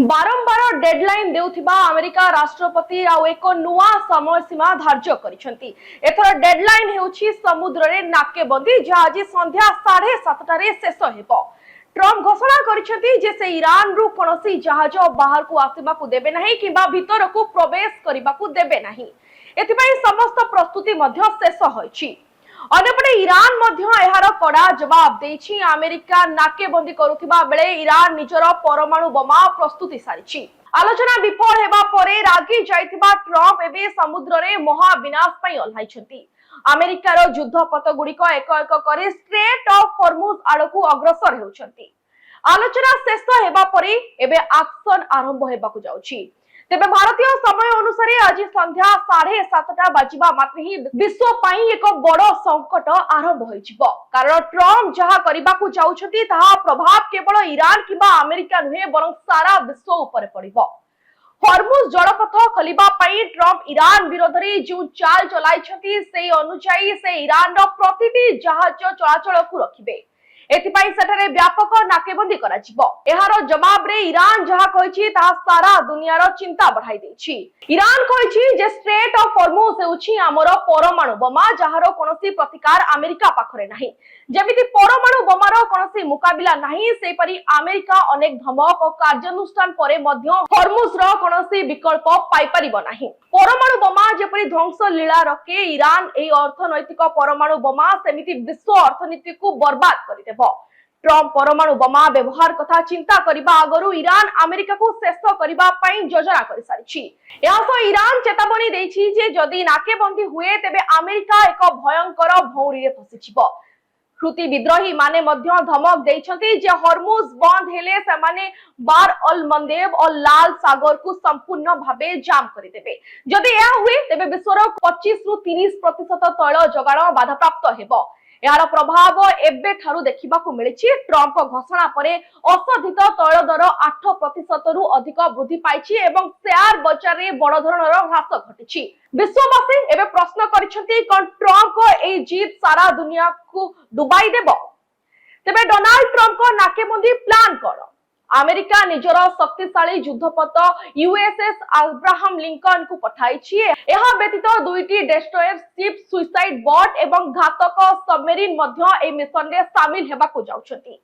बारंबार deadline देउथिबा America राष्ट्रपति आउ एक नुआ समय सीमा धार्य करिसेंती। एथर डेडलाइन हेउछि समुद्र रे नाकेबंदी जे आज संध्या 7:30 रे शेष हेबो। ट्रम्प घोषणा करिसेंती जे से ईरान रु कोनोसी जहाज बाहर को आसीबा को देबे नाही किबा भीतर को प्रवेश करिबा को देबे नाही। एथिपई समस्त प्रस्तुति मध्य शेष होइछि। अन्यपटे ईरान मध्य एहार कड़ा जवाब देछि। अमेरिका नाकेबंदी करुथिबा बेले ईरान निजर परमाणु बोमा प्रस्तुति सारिछि। आलोचना विफल हेबा परे रागी जाइथिबा ट्रम्प एबे समुद्र रे महाविनाश पई ओल्हाइछंती। अमेरिकार युद्धपथ गुड़िक एक एक करे स्ट्रेट ऑफ हॉर्मुज आड़कू अग्रसर हेउछंती। आलोचना शेष हेबा परे एबे एक्शन आरंभ हेबाकू जाउछि। तेबे भारतीय समय अनुसार आज संध्या 7:30 बाजिबा मात्र ही विश्व पाई एक बड़ संकट आरंभ होइजिबो। कारण ट्रम्प जहा करिबाकू जाउछंती ताहा प्रभाव केवल ईरान किबा अमेरिका नुहे बरं सारा विश्व उपरे पड़िबो। हॉर्मुज जलपथ खोलिबा पई ट्रम्प ईरान विरोध रे जो चाल चलाइछंती से अनुसार से ईरान रो प्रतिटी जहाज चलाचल को रखिबे। एथिपाई सेठारे व्यापक नाकेबंदी करा जिवो। एहारो जवाब रे ईरान जहा कहिछि ता सारा दुनियार चिंता बढ़ाई देछि। ईरान कहिछि जे स्ट्रेट ऑफ हॉर्मुज हेउछि हमर परमाणु बोमा जहारो कोनोसी प्रतिकार अमेरिका पाखरे नाही। जेमिति परमाणु बोमार कोनोसी मुकाबिला नाही से परि अमेरिका अनेक धमक और कार्यानुष्ठान परे मध्य हॉर्मुज रो कोनोसी विकल्प पाई परिबो नाही। परमाणु बोमा जेपरि ध्वंस लीला रके ईरान एई अर्थनैतिक परमाणु बोमा सेमिति विश्व अर्थनीति को बर्बाद करि देबो। ट्रम्प परमाणु बोमा व्यवहार कथा चिंता करिबा आगरु ईरान अमेरिका को शेष करिबा पई योजना करि सारिछि। एहासो ईरान चेतावनी देछि जे जदि नाकेबंदी हुए तेबे अमेरिका एक भयंकर भौरी रे फसिजिबो। हुती विद्रोही माने मध्य धमक देइछंती जे हॉर्मुज बंद हेले से माने बार अल मंदेब और लाल सागर को संपूर्ण भाबे जाम करि देबे। जदि या हुए तेबे विश्वर 25 रु 30% तैल जोगाण बाधाप्राप्त हेबो। यार प्रभाव एबे ठारू देखिबा को मिलिछि। ट्रम्प घोषणा परे असधित तैल दर 8% रु अधिक वृद्धि पाइछि एवं शेयर बाजार रे बड़ धरणर ह्रास घटिछि। विश्ववासी एबे प्रश्न करिसेंती कोन ट्रम्प को ए जीत सारा दुनिया को डुबाई देबो। तेबे डोनाल्ड ट्रम्प को नाकेबंदी प्लान कोन? अमेरिका निजर शक्तिशाली युद्धपथ यूएसएस अब्राहम लिंकन को पठाइछि। एहा व्यतीत दुईटी डेस्ट्रॉयर शिप सुइसाइड बोट एवं घातक सबमेरिन मध्य ए मिशन रे शामिल हेबा को जाउछंती।